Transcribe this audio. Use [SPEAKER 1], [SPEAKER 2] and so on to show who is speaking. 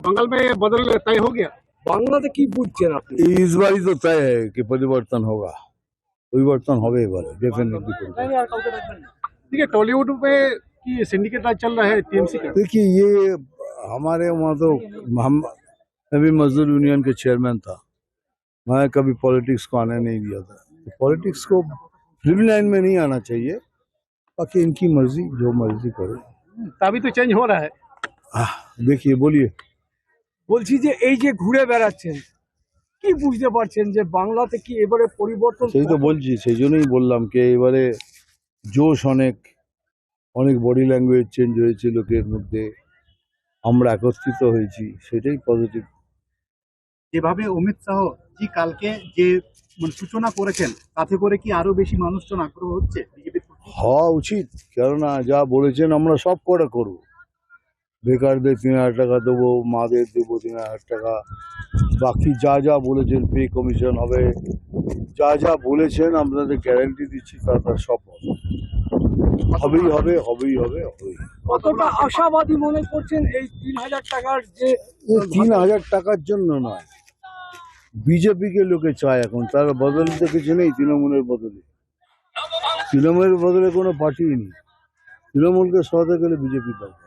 [SPEAKER 1] बंगाल में बदल तय हो गया।
[SPEAKER 2] বাংলাতে কি বুঝছেন আপনি?
[SPEAKER 3] इस बार ही तो तय है कि परिवर्तन होगा, परिवर्तन होगा डेफिनेटली।
[SPEAKER 1] देखिए टॉलीवुड में कि सिंडिकेट राज चल रहा है टीएमसी का।
[SPEAKER 3] देखिए ये हमारे वहाँ तो मैं भी मजदूर यूनियन के चेयरमैन था, मैं कभी पॉलिटिक्स को आने नहीं दिया था। तो पॉलिटिक्स को फिल्म लाइन में नहीं आना चाहिए, बाकी इनकी मर्जी, जो मर्जी करे।
[SPEAKER 1] तभी तो चेंज हो रहा है।
[SPEAKER 3] देखिए बोलिए।
[SPEAKER 2] বলছি যে এই যে ঘুরে বেড়াচ্ছেন কি বুঝতে পারছেন যে বাংলাতে কি এবারে পরিবর্তন?
[SPEAKER 3] সেই তো বলছি, সেই জন্যই বললাম কি এবারে জোশ অনেক অনেক বডি ল্যাঙ্গুয়েজ চেঞ্জ হয়েছে লোকের মধ্যে, আমরা একত্রিত হয়েছি, সেটাই পজিটিভ।
[SPEAKER 4] যেভাবে অমিত শাহ জি কালকে যে সূচনা করেছেন তাতে করে কি আরো বেশি মানুষজন আগ্রহ হচ্ছে বিজেপির প্রতি?
[SPEAKER 3] হওয়া উচিত, কেননা যা বলেছেন আমরা সব কটা করবো। বেকারদের 3000 টাকা দেবো, মাদের দেবো 3000 টাকা, বাকি যা যা বলেছেন পে কমিশন হবে, যা যা বলেছেন আপনাদের গ্যারান্টি দিচ্ছি তা সব হবেই হবে, হবেই হবে, হবেই।
[SPEAKER 2] কতটা আশাবাদী মনে করছেন এই 3000 টাকার যে?
[SPEAKER 3] 3000 টাকার জন্য নয়, বিজেপিকে লোকে চায় এখন, তার বদলতে কিছু নেই। তৃণমূলের বদলে, তৃণমূলের বদলে কোনো পার্টি নেই, তৃণমূলকে সরাতে গেলে বিজেপি দরকার।